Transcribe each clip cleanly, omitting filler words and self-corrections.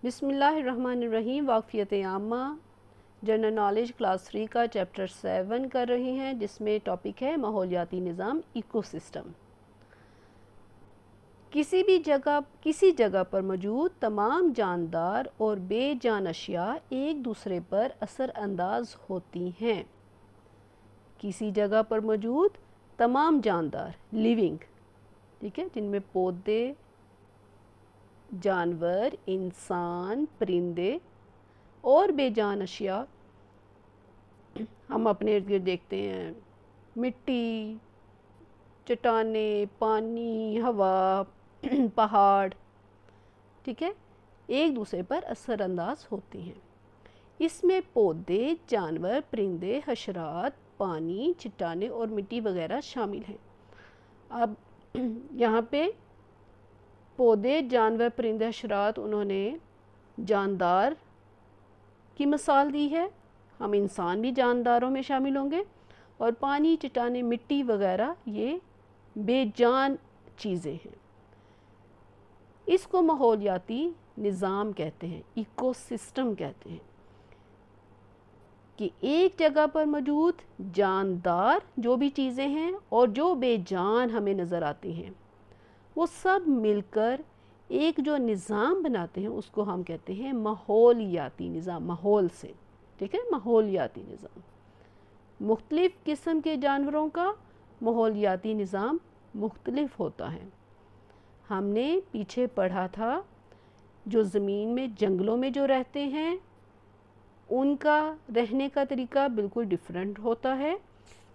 بسم اللہ الرحمن الرحیم۔ واقفیت عامہ جنرل نالج کلاس 3 کا چیپٹر 7 کر رہے ہیں، جس میں ٹاپک ہے ماحولیاتی نظام ایکو سسٹم۔ کسی جگہ پر موجود تمام جاندار اور بے جان اشیاء ایک دوسرے پر اثر انداز ہوتی ہیں۔ کسی جگہ پر موجود تمام جاندار لیونگ، ٹھیک ہے، جن میں پودے، جانور، انسان، پرندے اور بے جان اشیاء ہم اپنے ارد گرد دیکھتے ہیں، مٹی، چٹانیں، پانی، ہوا، پہاڑ، ٹھیک ہے، ایک دوسرے پر اثر انداز ہوتی ہیں۔ اس میں پودے، جانور، پرندے، حشرات، پانی، چٹانیں اور مٹی وغیرہ شامل ہیں۔ اب یہاں پہ پودے، جانور، پرندے، حشرات، انہوں نے جاندار کی مثال دی ہے، ہم انسان بھی جانداروں میں شامل ہوں گے، اور پانی، چٹانیں، مٹی وغیرہ یہ بے جان چیزیں ہیں۔ اس کو ماحولیاتی نظام کہتے ہیں، ایکو سسٹم کہتے ہیں، کہ ایک جگہ پر موجود جاندار جو بھی چیزیں ہیں اور جو بے جان ہمیں نظر آتی ہیں، وہ سب مل کر ایک جو نظام بناتے ہیں، اس کو ہم کہتے ہیں ماحولیاتی نظام، ماحول سے، ٹھیک ہے، ماحولیاتی نظام۔ مختلف قسم کے جانوروں کا ماحولیاتی نظام مختلف ہوتا ہے۔ ہم نے پیچھے پڑھا تھا جو زمین میں جنگلوں میں جو رہتے ہیں ان کا رہنے کا طریقہ بالکل ڈیفرنٹ ہوتا ہے،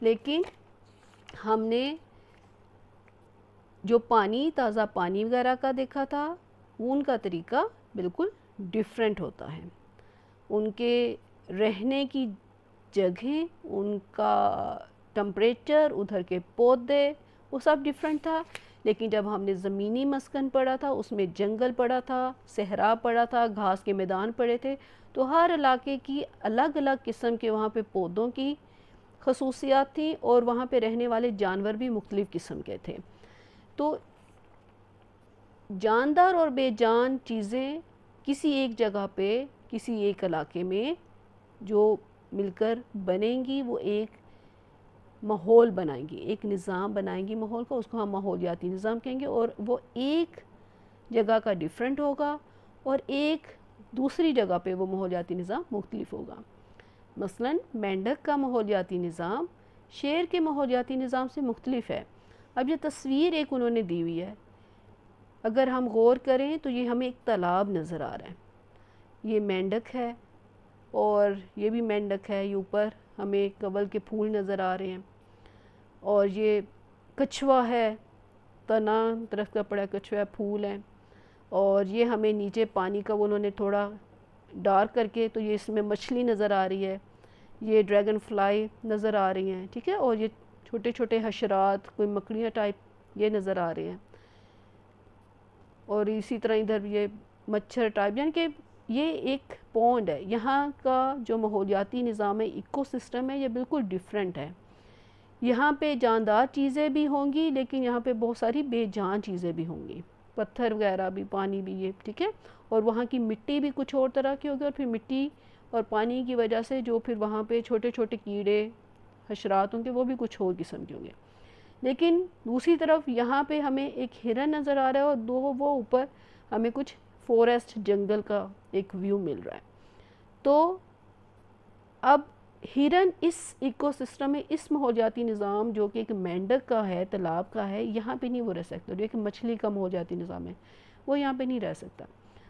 لیکن ہم نے جو پانی، تازہ پانی وغیرہ کا دیکھا تھا، ان کا طریقہ بالکل ڈیفرنٹ ہوتا ہے۔ ان کے رہنے کی جگہیں، ان کا ٹمپریچر، ادھر کے پودے، وہ سب ڈیفرنٹ تھا۔ لیکن جب ہم نے زمینی مسکن پڑھا تھا، اس میں جنگل پڑھا تھا، صحرا پڑھا تھا، گھاس کے میدان پڑے تھے، تو ہر علاقے کی الگ الگ قسم کے وہاں پہ پودوں کی خصوصیات تھیں، اور وہاں پہ رہنے والے جانور بھی مختلف قسم کے تھے۔ تو جاندار اور بے جان چیزیں کسی ایک جگہ پہ، کسی ایک علاقے میں جو مل کر بنیں گی، وہ ایک ماحول بنائیں گی، ایک نظام بنائیں گی ماحول کا، اس کو ہم ماحولیاتی نظام کہیں گے، اور وہ ایک جگہ کا ڈیفرنٹ ہوگا اور ایک دوسری جگہ پہ وہ ماحولیاتی نظام مختلف ہوگا۔ مثلا مینڈک کا ماحولیاتی نظام شیر کے ماحولیاتی نظام سے مختلف ہے۔ اب یہ تصویر ایک انہوں نے دی ہوئی ہے، اگر ہم غور کریں تو یہ ہمیں ایک تالاب نظر آ رہا ہے، یہ مینڈک ہے اور یہ بھی مینڈک ہے، یہ اوپر ہمیں کنول کے پھول نظر آ رہے ہیں، اور یہ کچھوا ہے، تنا درخت کا پڑا کچھوا، پھول ہیں، اور یہ ہمیں نیچے پانی کا انہوں نے تھوڑا ڈارک کر کے، تو یہ اس میں مچھلی نظر آ رہی ہے، یہ ڈریگن فلائی نظر آ رہی ہیں، ٹھیک ہے، اور یہ چھوٹے چھوٹے حشرات، کوئی مکڑیاں ٹائپ یہ نظر آ رہے ہیں، اور اسی طرح ادھر یہ مچھر ٹائپ، یعنی کہ یہ ایک پونڈ ہے۔ یہاں کا جو ماحولیاتی نظام ہے، ایکو سسٹم ہے، یہ بالکل ڈیفرنٹ ہے۔ یہاں پہ جاندار چیزیں بھی ہوں گی، لیکن یہاں پہ بہت ساری بے جان چیزیں بھی ہوں گی، پتھر وغیرہ بھی، پانی بھی، یہ ٹھیک ہے، اور وہاں کی مٹی بھی کچھ اور طرح کی ہوگی، اور پھر مٹی اور پانی کی وجہ سے جو پھر وہاں پہ چھوٹے چھوٹے کیڑے حشرات ہوں گے، وہ بھی کچھ اور قسم کے ہوں گے۔ لیکن دوسری طرف یہاں پہ ہمیں ایک ہرن نظر آ رہا ہے، اور وہ اوپر ہمیں کچھ فورسٹ، جنگل کا ایک ویو مل رہا ہے۔ تو اب ہرن اس ایکو سسٹم میں، اس ماحولیاتی نظام جو کہ ایک مینڈک کا ہے، تالاب کا ہے، یہاں پہ نہیں وہ رہ سکتا۔ جو ایک مچھلی کا ماحولیاتی نظام ہے، وہ یہاں پہ نہیں رہ سکتا،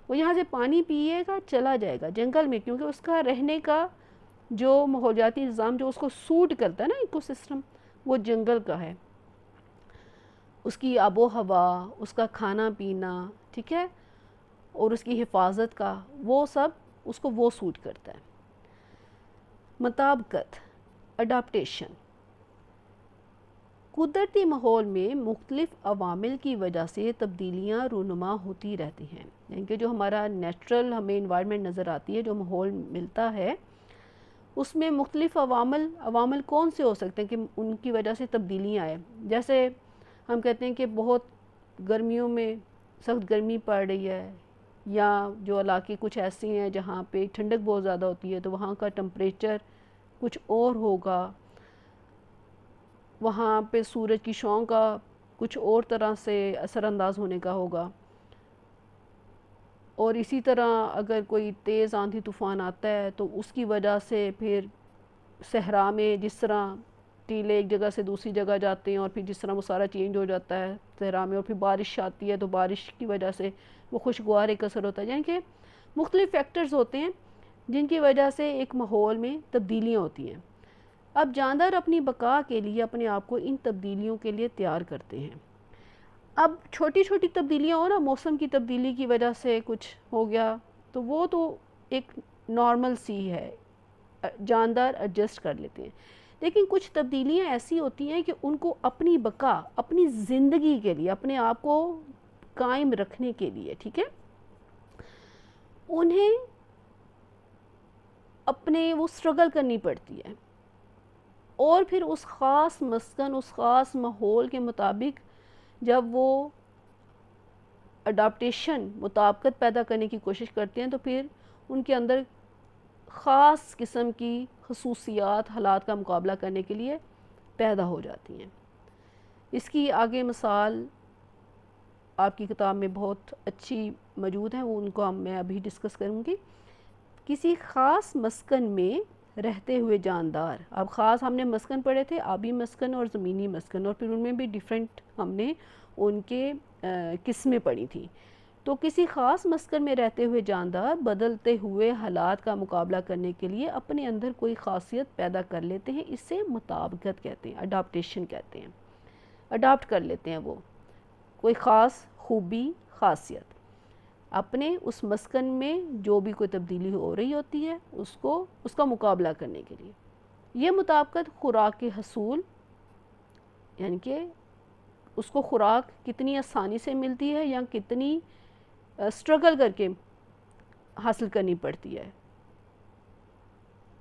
وہ یہاں سے پانی پیے گا، چلا جائے گا جنگل میں، کیونکہ اس کا رہنے کا جو ماحولیاتی نظام جو اس کو سوٹ کرتا ہے نا، ایکو سسٹم، وہ جنگل کا ہے، اس کی آب و ہوا، اس کا کھانا پینا، ٹھیک ہے، اور اس کی حفاظت کا، وہ سب اس کو وہ سوٹ کرتا ہے۔ مطابقت، اڈاپٹیشن، قدرتی ماحول میں مختلف عوامل کی وجہ سے تبدیلیاں رونما ہوتی رہتی ہیں، یعنی کہ جو ہمارا نیچرل ہمیں انوائرمنٹ نظر آتی ہے، جو ماحول ملتا ہے، اس میں مختلف عوامل کون سے ہو سکتے ہیں کہ ان کی وجہ سے تبدیلیاں آئیں۔ جیسے ہم کہتے ہیں کہ بہت گرمیوں میں سخت گرمی پڑ رہی ہے، یا جو علاقے کچھ ایسے ہیں جہاں پہ ٹھنڈک بہت زیادہ ہوتی ہے تو وہاں کا ٹمپریچر کچھ اور ہوگا، وہاں پہ سورج کی شعاؤں کا کچھ اور طرح سے اثر انداز ہونے کا ہوگا۔ اور اسی طرح اگر کوئی تیز آندھی طوفان آتا ہے تو اس کی وجہ سے پھر صحرا میں جس طرح ٹیلے ایک جگہ سے دوسری جگہ جاتے ہیں اور پھر جس طرح وہ سارا چینج ہو جاتا ہے صحرا میں، اور پھر بارش آتی ہے تو بارش کی وجہ سے وہ خوشگوار ایک اثر ہوتا ہے، یعنی کہ مختلف فیکٹرز ہوتے ہیں جن کی وجہ سے ایک ماحول میں تبدیلیاں ہوتی ہیں۔ اب جاندار اپنی بقا کے لیے اپنے آپ کو ان تبدیلیوں کے لیے تیار کرتے ہیں۔ اب چھوٹی چھوٹی تبدیلیاں ہو نا، موسم کی تبدیلی کی وجہ سے کچھ ہو گیا تو وہ تو ایک نارمل سی ہے، جاندار ایڈجسٹ کر لیتے ہیں، لیکن کچھ تبدیلیاں ایسی ہوتی ہیں کہ ان کو اپنی بقا، اپنی زندگی کے لیے، اپنے آپ کو قائم رکھنے کے لیے، ٹھیک ہے، انہیں اپنے وہ سٹرگل کرنی پڑتی ہے، اور پھر اس خاص مسکن، اس خاص ماحول کے مطابق جب وہ اڈاپٹیشن، مطابقت پیدا کرنے کی کوشش کرتے ہیں تو پھر ان کے اندر خاص قسم کی خصوصیات حالات کا مقابلہ کرنے کے لیے پیدا ہو جاتی ہیں۔ اس کی آگے مثال آپ کی کتاب میں بہت اچھی موجود ہیں، وہ ان کو میں ابھی ڈسکس کروں گی۔ کسی خاص مسکن میں رہتے ہوئے جاندار، اب خاص ہم نے مسکن پڑھے تھے، آبی مسکن اور زمینی مسکن، اور پھر ان میں بھی ڈیفرنٹ ہم نے ان کے قسمیں پڑھی تھیں۔ تو کسی خاص مسکن میں رہتے ہوئے جاندار بدلتے ہوئے حالات کا مقابلہ کرنے کے لیے اپنے اندر کوئی خاصیت پیدا کر لیتے ہیں، اس سے مطابقت کہتے ہیں، اڈاپٹیشن کہتے ہیں، اڈاپٹ کر لیتے ہیں وہ کوئی خاص خوبی، خاصیت اپنے اس مسکن میں جو بھی کوئی تبدیلی ہو رہی ہوتی ہے اس کا مقابلہ کرنے کے لیے۔ یہ مطابقت خوراک کے حصول، یعنی کہ اس کو خوراک کتنی آسانی سے ملتی ہے یا کتنی سٹرگل کر کے حاصل کرنی پڑتی ہے،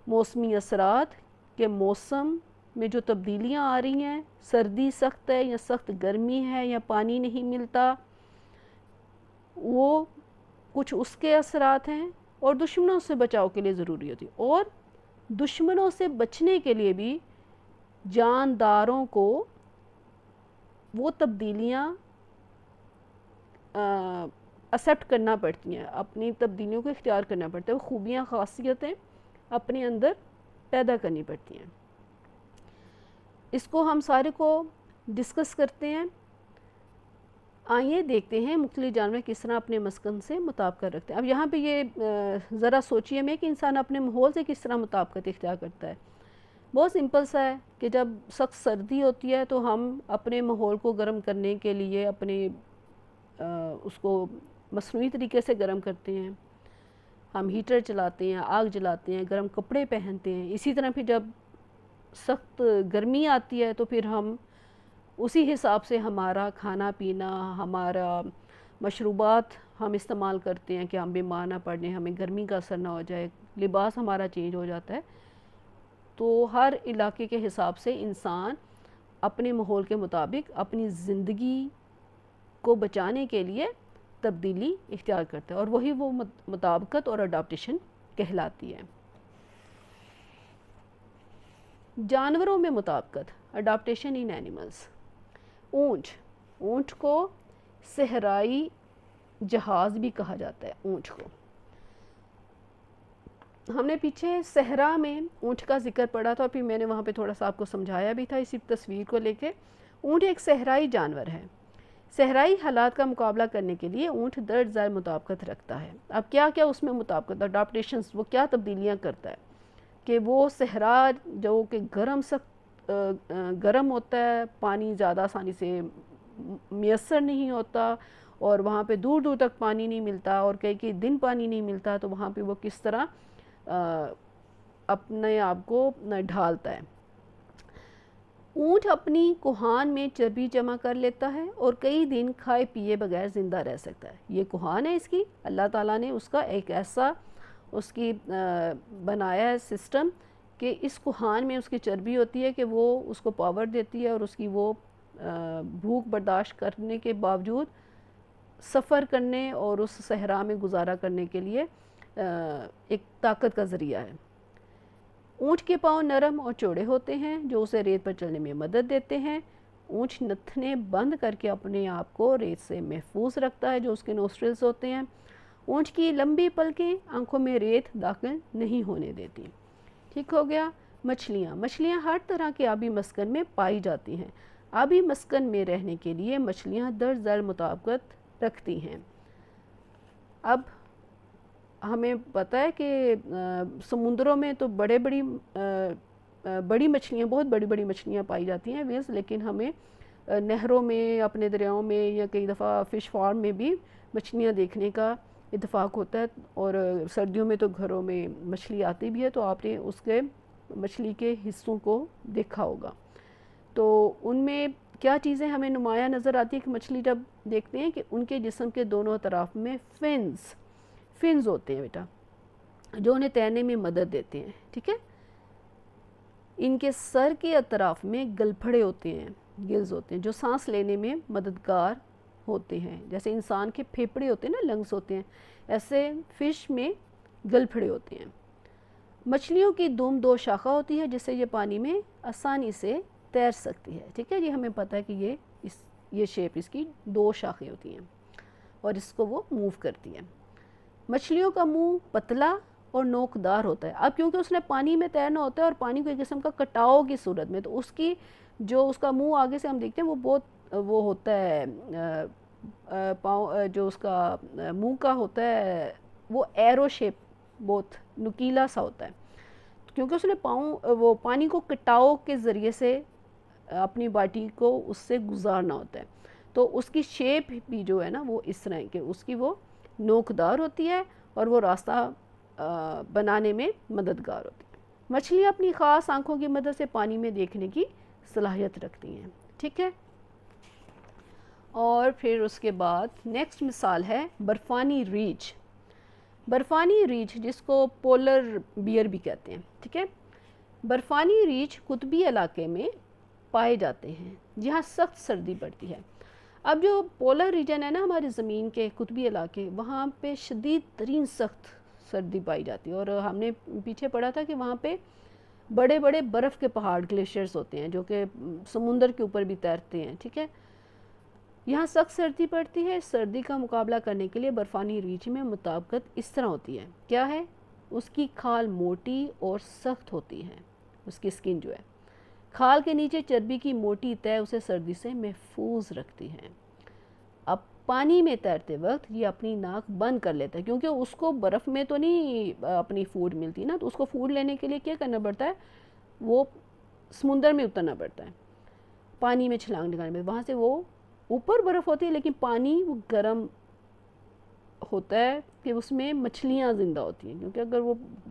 موسمی اثرات کہ موسم میں جو تبدیلیاں آ رہی ہیں، سردی سخت ہے یا سخت گرمی ہے یا پانی نہیں ملتا، وہ کچھ اس کے اثرات ہیں، اور دشمنوں سے بچاؤ کے لیے ضروری ہوتی ہے، اور دشمنوں سے بچنے کے لیے بھی جانداروں کو وہ تبدیلیاں ایکسیپٹ کرنا پڑتی ہیں، اپنی تبدیلیوں کو اختیار کرنا پڑتا ہے، وہ خوبیاں، خاصیتیں اپنے اندر پیدا کرنی پڑتی ہیں۔ اس کو ہم سارے کو ڈسکس کرتے ہیں۔ آئیے دیکھتے ہیں مختلف جانور کس طرح اپنے مسکن سے مطابقت رکھتے ہیں۔ اب یہاں پہ یہ ذرا سوچئے میں کہ انسان اپنے ماحول سے کس طرح مطابقت اختیار کرتا ہے۔ بہت سمپل سا ہے کہ جب سخت سردی ہوتی ہے تو ہم اپنے ماحول کو گرم کرنے کے لیے اپنے اس کو مصنوعی طریقے سے گرم کرتے ہیں، ہم ہیٹر چلاتے ہیں، آگ جلاتے ہیں، گرم کپڑے پہنتے ہیں۔ اسی طرح پھر جب سخت گرمی آتی ہے تو پھر ہم اسی حساب سے ہمارا کھانا پینا، ہمارا مشروبات ہم استعمال کرتے ہیں کہ ہم بیمار نہ پڑیں، ہمیں گرمی کا اثر نہ ہو جائے، لباس ہمارا چینج ہو جاتا ہے۔ تو ہر علاقے کے حساب سے انسان اپنے ماحول کے مطابق اپنی زندگی کو بچانے کے لیے تبدیلی اختیار کرتا ہے، اور وہی وہ مطابقت اور اڈاپٹیشن کہلاتی ہے۔ جانوروں میں مطابقت، اڈاپٹیشن ان اینیملز۔ اونٹ کو صحرائی جہاز بھی کہا جاتا ہے۔ اونٹ کو ہم نے پیچھے صحرا میں اونٹ کا ذکر پڑا تھا، اور پھر میں نے وہاں پہ تھوڑا سا آپ کو سمجھایا بھی تھا اسی تصویر کو لے کے۔ اونٹ ایک صحرائی جانور ہے، صحرائی حالات کا مقابلہ کرنے کے لیے اونٹ درج ذیل مطابقت رکھتا ہے۔ اب کیا کیا اس میں مطابقت، اڈاپٹیشنز، وہ کیا تبدیلیاں کرتا ہے کہ وہ صحرا جو کہ گرم ہوتا ہے، پانی زیادہ آسانی سے میسر نہیں ہوتا، اور وہاں پہ دور دور تک پانی نہیں ملتا، اور کئی دن پانی نہیں ملتا، تو وہاں پہ وہ کس طرح اپنے آپ کو ڈھالتا ہے۔ اونٹ اپنی کوہان میں چربی جمع کر لیتا ہے اور کئی دن کھائے پیے بغیر زندہ رہ سکتا ہے۔ یہ کوہان ہے اس کی، اللہ تعالیٰ نے اس کا ایک ایسا اس کی بنایا ہے سسٹم کہ اس کوہان میں اس کی چربی ہوتی ہے کہ وہ اس کو پاور دیتی ہے، اور اس کی وہ بھوک برداشت کرنے کے باوجود سفر کرنے اور اس صحرا میں گزارا کرنے کے لیے ایک طاقت کا ذریعہ ہے۔ اونٹ کے پاؤں نرم اور چوڑے ہوتے ہیں جو اسے ریت پر چلنے میں مدد دیتے ہیں۔ اونٹ نتھنے بند کر کے اپنے آپ کو ریت سے محفوظ رکھتا ہے جو اس کے نوسٹرلز ہوتے ہیں۔ اونٹ کی لمبی پلکیں آنکھوں میں ریت داخل نہیں ہونے دیتی۔ ٹھیک ہو گیا۔ مچھلیاں ہر طرح کے آبی مسکن میں پائی جاتی ہیں۔ آبی مسکن میں رہنے کے لیے مچھلیاں درجہ ذیل مطابقت رکھتی ہیں۔ اب ہمیں پتہ ہے کہ سمندروں میں تو بڑی مچھلیاں، بہت بڑی مچھلیاں پائی جاتی ہیں ویز، لیکن ہمیں نہروں میں، اپنے دریاؤں میں یا کئی دفعہ فش فارم میں بھی مچھلیاں دیکھنے کا اتفاق ہوتا ہے، اور سردیوں میں تو گھروں میں مچھلی آتی بھی ہے، تو آپ نے اس کے مچھلی کے حصوں کو دیکھا ہوگا۔ تو ان میں کیا چیزیں ہمیں نمایاں نظر آتی ہے کہ مچھلی جب دیکھتے ہیں کہ ان کے جسم کے دونوں اطراف میں فنز ہوتے ہیں بیٹا، جو انہیں تیرنے میں مدد دیتے ہیں۔ ٹھیک ہے، ان کے سر کے اطراف میں گلپھڑے ہوتے ہیں، گلز ہوتے ہیں جو سانس لینے میں مددگار ہوتے ہیں۔ جیسے انسان کے پھیپھڑے ہوتے ہیں نا، لنگس ہوتے ہیں، ایسے فش میں گلپھڑے ہوتے ہیں۔ مچھلیوں کی دم 2 شاخہ ہوتی ہے جس سے یہ پانی میں آسانی سے تیر سکتی ہے۔ ٹھیک ہے، یہ ہمیں پتہ ہے کہ یہ شیپ اس کی 2 شاخیں ہوتی ہیں اور اس کو وہ موو کرتی ہیں۔ مچھلیوں کا منہ پتلا اور نوکدار ہوتا ہے۔ اب کیونکہ اس نے پانی میں تیرنا ہوتا ہے اور پانی کو ایک قسم کا کٹاؤ کی صورت میں، تو اس کی جو اس کا منہ آگے سے ہم دیکھتے ہیں وہ بہت وہ ہوتا ہے، پاؤں جو اس کا منہ کا ہوتا ہے وہ ایرو شیپ، بہت نکیلا سا ہوتا ہے، کیونکہ اس نے وہ پانی کو کٹاؤ کے ذریعے سے اپنی باڈی کو اس سے گزارنا ہوتا ہے، تو اس کی شیپ بھی جو ہے نا وہ اس طرح کہ اس کی وہ نوکدار ہوتی ہے اور وہ راستہ بنانے میں مددگار ہوتی ہے۔ مچھلیاں اپنی خاص آنکھوں کی مدد سے پانی میں دیکھنے کی صلاحیت رکھتی ہیں۔ ٹھیک ہے، اور پھر اس کے بعد نیکسٹ مثال ہے برفانی ریچھ۔ برفانی ریچھ جس کو پولر بیئر بھی کہتے ہیں۔ ٹھیک ہے، برفانی ریچھ قطبی علاقے میں پائے جاتے ہیں جہاں سخت سردی پڑتی ہے۔ اب جو پولر ریجن ہے نا ہماری زمین کے قطبی علاقے، وہاں پہ شدید ترین سخت سردی پائی جاتی ہے، اور ہم نے پیچھے پڑھا تھا کہ وہاں پہ بڑے بڑے برف کے پہاڑ گلیشیئرز ہوتے ہیں جو کہ سمندر کے اوپر بھی تیرتے ہیں۔ ٹھیک ہے، یہاں سخت سردی پڑتی ہے۔ سردی کا مقابلہ کرنے کے لیے برفانی ریچھ میں مطابقت اس طرح ہوتی ہے، کیا ہے، اس کی کھال موٹی اور سخت ہوتی ہے، اس کی سکن جو ہے، کھال کے نیچے چربی کی موٹی تہ اسے سردی سے محفوظ رکھتی ہے۔ اب پانی میں تیرتے وقت یہ اپنی ناک بند کر لیتا ہے، کیونکہ اس کو برف میں تو نہیں اپنی فوڈ ملتی نا، تو اس کو فوڈ لینے کے لیے کیا کرنا پڑتا ہے، وہ سمندر میں اترنا پڑتا ہے، پانی میں چھلانگ لگانے میں، وہاں سے وہ اوپر برف ہوتی ہے لیکن پانی وہ گرم ہوتا ہے کہ اس میں مچھلیاں زندہ ہوتی ہیں، کیونکہ اگر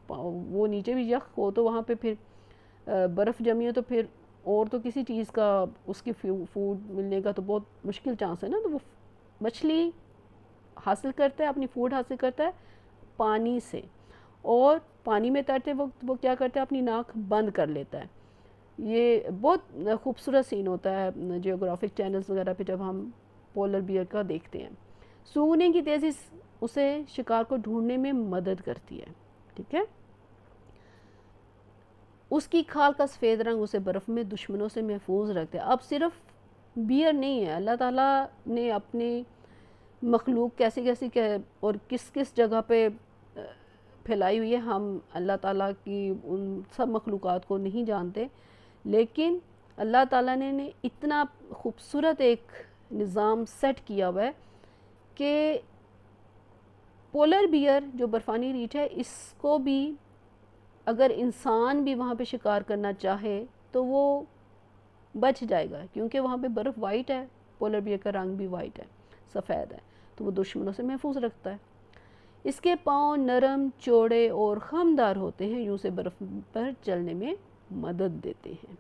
وہ نیچے بھی یخ ہو تو وہاں پہ پھر برف جمی ہو تو پھر اور تو کسی چیز کا اس کی فوڈ ملنے کا تو بہت مشکل چانس ہے نا، تو وہ مچھلی حاصل کرتا ہے، اپنی فوڈ حاصل کرتا ہے پانی سے، اور پانی میں تیرتے وقت وہ کیا کرتا ہے، اپنی ناک بند کر لیتا ہے۔ یہ بہت خوبصورت سین ہوتا ہے جیوگرافک چینلز وغیرہ پہ جب ہم پولر بیئر کا دیکھتے ہیں۔ سونگنے کی تیزی اسے شکار کو ڈھونڈنے میں مدد کرتی ہے۔ ٹھیک ہے، اس کی کھال کا سفید رنگ اسے برف میں دشمنوں سے محفوظ رکھتے ہیں۔ اب صرف بیئر نہیں ہے، اللہ تعالیٰ نے اپنی مخلوق کیسی اور کس جگہ پہ پھیلائی ہوئی ہے، ہم اللہ تعالیٰ کی ان سب مخلوقات کو نہیں جانتے، لیکن اللہ تعالیٰ نے اتنا خوبصورت ایک نظام سیٹ کیا ہوا ہے کہ پولر بیئر جو برفانی ریچھ ہے، اس کو بھی اگر انسان بھی وہاں پہ شکار کرنا چاہے تو وہ بچ جائے گا، کیونکہ وہاں پہ برف وائٹ ہے، پولر بیئر کا رنگ بھی وائٹ ہے، سفید ہے، تو وہ دشمنوں سے محفوظ رکھتا ہے۔ اس کے پاؤں نرم، چوڑے اور خمدار ہوتے ہیں، یوں سے برف پر چلنے میں مدد دیتے ہیں۔